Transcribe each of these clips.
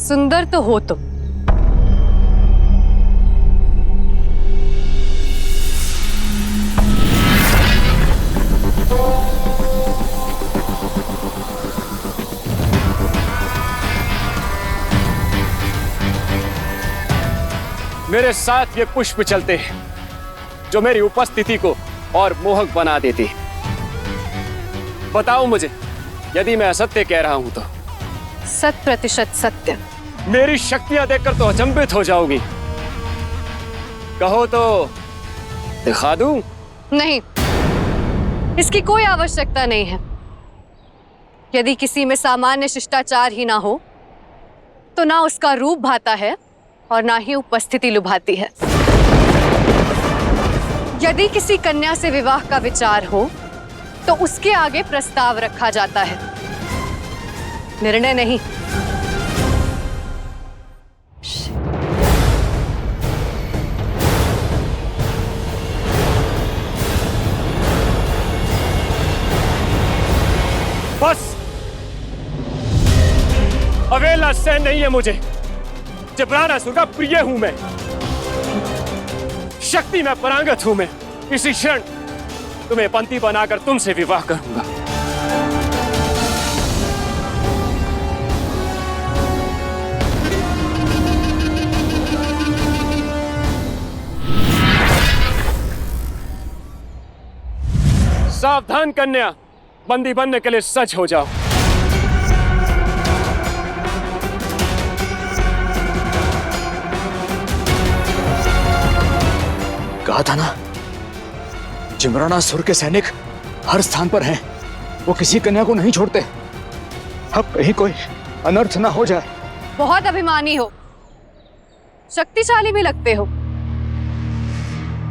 सुंदर तो हो तुम, मेरे साथ ये पुष्प चलते हैं जो मेरी उपस्थिति को और मोहक बना देते हैं। बताओ मुझे, यदि मैं असत्य कह रहा हूं तो? 100% सत्य। मेरी शक्तियां देखकर तो अचंभित हो जाओगी। कहो तो दिखा दूं? नहीं, इसकी कोई आवश्यकता नहीं है। यदि किसी में सामान्य शिष्टाचार ही ना हो तो ना उसका रूप भाता है और ना ही उपस्थिति लुभाती है। यदि किसी कन्या से विवाह का विचार हो तो उसके आगे प्रस्ताव रखा जाता है, निर्णय नहीं। बस, अवेला सहन नहीं है मुझे। जबरानासुर का प्रिय हूं मैं, शक्ति में परांगत हूं मैं। इसी क्षण तुम्हें पंथी बनाकर तुमसे विवाह करूंगा। सावधान कन्या, बंदी बनने के लिए सच हो जाओ। कहा था ना, जिमरानासुर के सैनिक हर स्थान पर हैं। वो किसी कन्या को नहीं छोड़ते। अब कहीं कोई अनर्थ ना हो जाए। बहुत अभिमानी हो, शक्तिशाली भी लगते हो।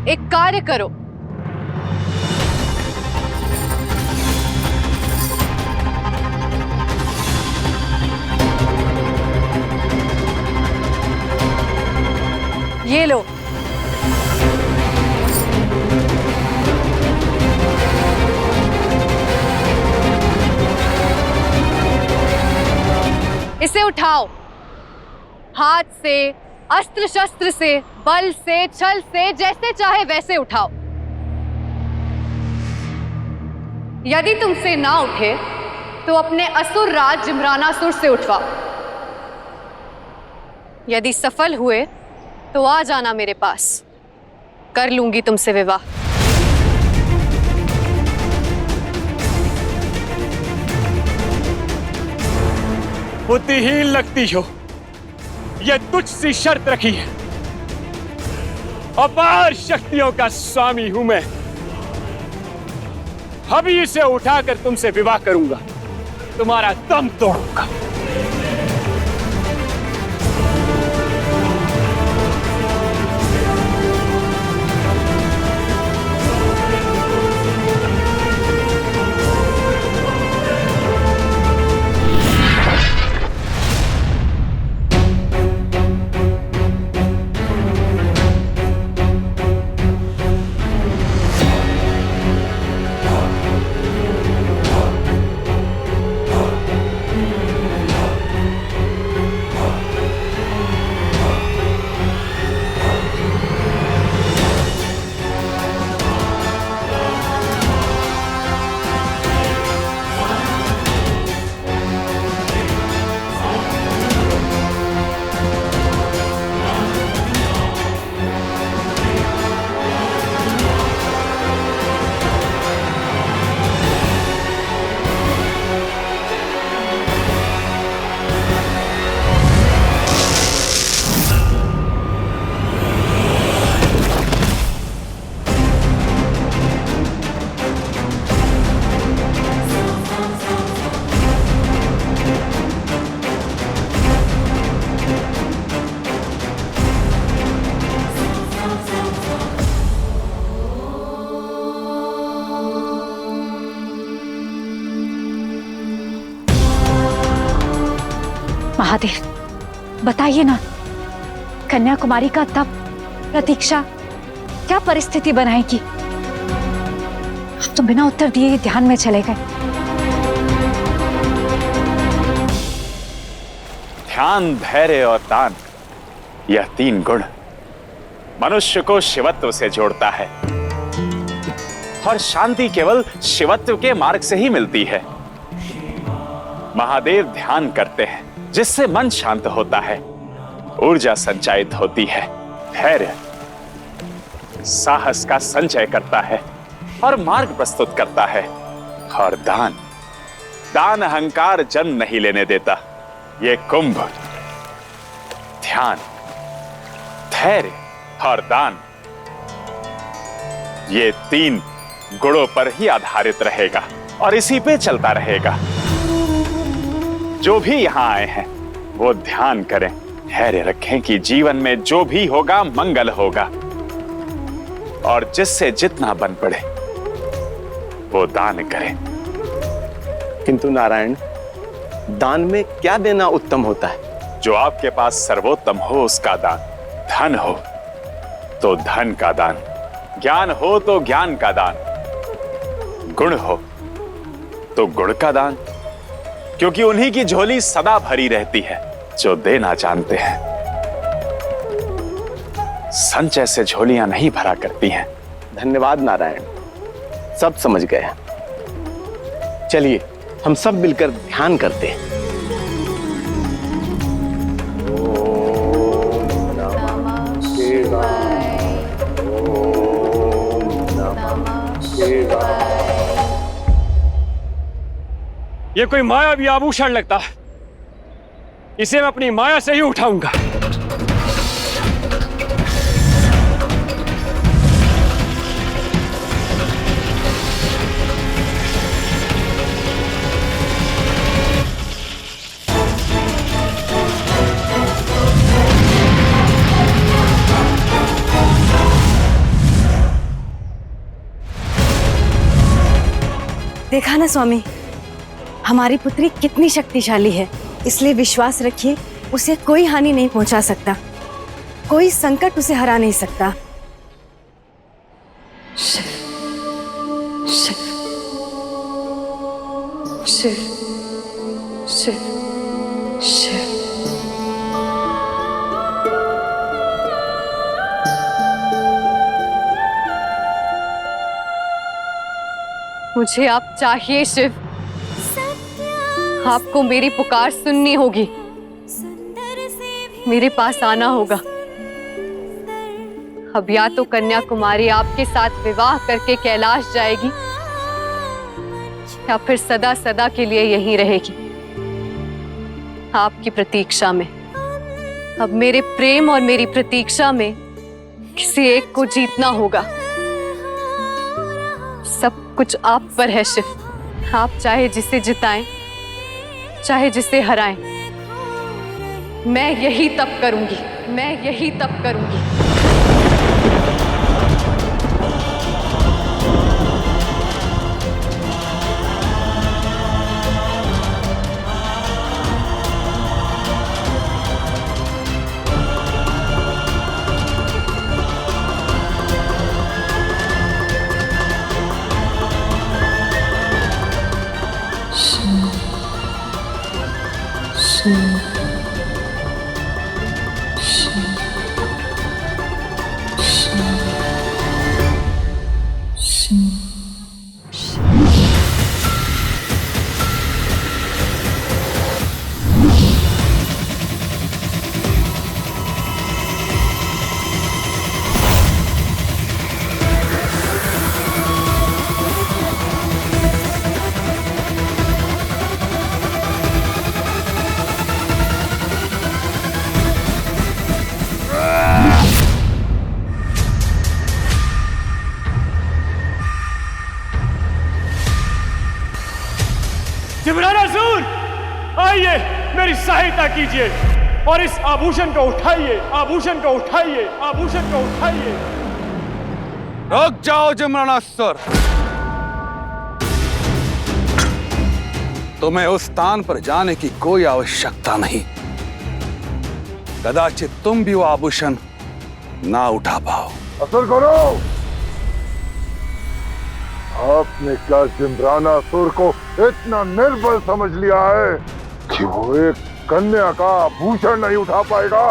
एक कार्य करो, ये लो। इसे उठाओ, हाथ से, अस्त्र शस्त्र से, बल से, छल से, जैसे चाहे वैसे उठाओ। यदि तुमसे ना उठे तो अपने असुर राज जिमरानासुर से उठवाओ। यदि सफल हुए तो आ जाना मेरे पास, कर लूंगी तुमसे विवाह। बुद्धिहीन लगती हो, यह तुच्छ सी शर्त रखी है। अपार शक्तियों का स्वामी हूं मैं। अभी इसे उठाकर तुमसे विवाह करूंगा, तुम्हारा दम तोड़ूंगा। महादेव, बताइए ना, कन्याकुमारी का तप, प्रतीक्षा क्या परिस्थिति बनाएगी? आप तो बिना उत्तर दिए ही ध्यान में चले गए। ध्यान, धैर्य और दान, यह 3 गुण मनुष्य को शिवत्व से जोड़ता है और शांति केवल शिवत्व के मार्ग से ही मिलती है। महादेव ध्यान करते हैं जिससे मन शांत होता है, ऊर्जा संचारित होती है, धैर्य साहस का संचय करता है और मार्ग प्रस्तुत करता है, और दान अहंकार जन्म नहीं लेने देता। ये कुंभ ध्यान, धैर्य और दान, ये 3 गुणों पर ही आधारित रहेगा और इसी पे चलता रहेगा। जो भी यहां आए हैं वो ध्यान करें, धैर्य रखें कि जीवन में जो भी होगा मंगल होगा, और जिससे जितना बन पड़े वो दान करें। किंतु नारायण, दान में क्या देना उत्तम होता है? जो आपके पास सर्वोत्तम हो उसका दान। धन हो तो धन का दान, ज्ञान हो तो ज्ञान का दान, गुण हो तो गुण का दान, क्योंकि उन्हीं की झोली सदा भरी रहती है जो देना जानते हैं। संचय से झोलियां नहीं भरा करती हैं। धन्यवाद नारायण, सब समझ गए। चलिए हम सब मिलकर ध्यान करते हैं। ये कोई मायावी आभूषण लगता है, इसे मैं अपनी माया से ही उठाऊंगा। देखा ना स्वामी, हमारी पुत्री कितनी शक्तिशाली है, इसलिए विश्वास रखिए, उसे कोई हानि नहीं पहुंचा सकता, कोई संकट उसे हरा नहीं सकता। शिव शिव शिव शिव शिव। मुझे आप चाहिए शिव, आपको मेरी पुकार सुननी होगी, मेरे पास आना होगा। अब या तो कन्याकुमारी आपके साथ विवाह करके कैलाश जाएगी, या फिर सदा सदा के लिए यहीं रहेगी आपकी प्रतीक्षा में। अब मेरे प्रेम और मेरी प्रतीक्षा में किसी एक को जीतना होगा। सब कुछ आप पर है शिव, आप चाहे जिसे जिताएं, चाहे जिसे हराएं, मैं यही तप करूंगी, मैं यही तप करूंगी। जिम्रानासुर, आइए मेरी सहायता कीजिए और इस आभूषण को उठाइए, आभूषण को उठाइए, आभूषण को उठाइए। रुक जाओ जिम्रानासुर, तुम्हें उस स्थान पर जाने की कोई आवश्यकता नहीं। कदाचित तुम भी वो आभूषण ना उठा पाओ। असुर करो, आपने क्या जिम्रानासुर को इतना निर्बल समझ लिया है कि वो एक कन्या का आभूषण नहीं उठा पाएगा।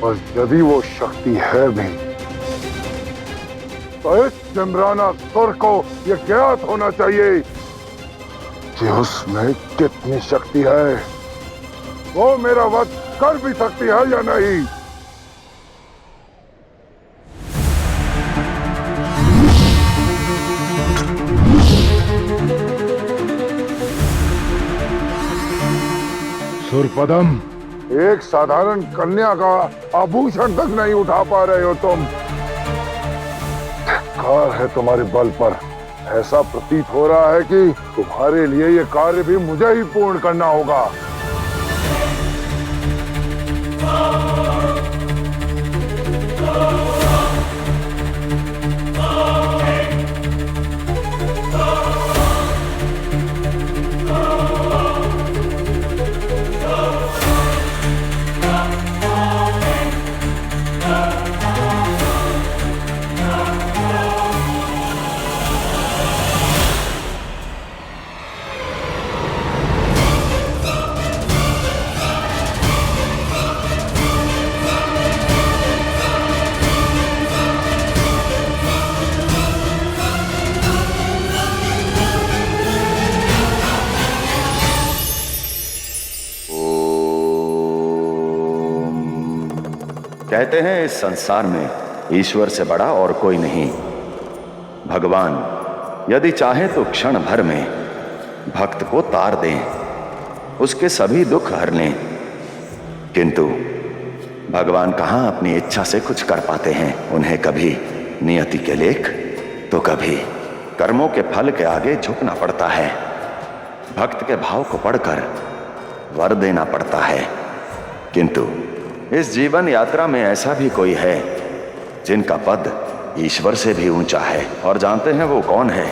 और यदि वो शक्ति है भी तो इस सिमराना सुर को यह ज्ञात होना चाहिए कि उसमें कितनी शक्ति है। वो मेरा वध कर भी सकती है या नहीं। सुरपदम, एक साधारण कन्या का आभूषण तक नहीं उठा पा रहे हो तुम। धिक्कार है तुम्हारे बल पर। ऐसा प्रतीत हो रहा है कि तुम्हारे लिए ये कार्य भी मुझे ही पूर्ण करना होगा। कहते हैं इस संसार में ईश्वर से बड़ा और कोई नहीं। भगवान यदि चाहे तो क्षण भर में भक्त को तार दें, उसके सभी दुख हर लें, किंतु भगवान कहाँ अपनी इच्छा से कुछ कर पाते हैं। उन्हें कभी नियति के लेख तो कभी कर्मों के फल के आगे झुकना पड़ता है। भक्त के भाव को पढ़कर वर देना पड़ता है, किंतु इस जीवन यात्रा में ऐसा भी कोई है जिनका पद ईश्वर से भी ऊंचा है। और जानते हैं वो कौन है?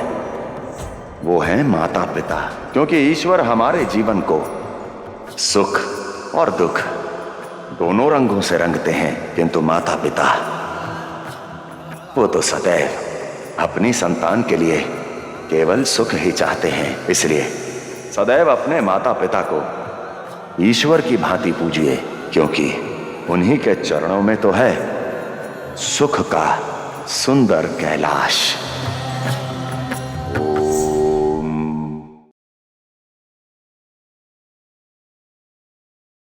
वो है माता पिता। क्योंकि ईश्वर हमारे जीवन को सुख और दुख दोनों रंगों से रंगते हैं, किंतु माता पिता वो तो सदैव अपनी संतान के लिए केवल सुख ही चाहते हैं। इसलिए सदैव अपने माता पिता को ईश्वर की भांति पूजिए, क्योंकि उन्हीं के चरणों में तो है सुख का सुंदर कैलाश।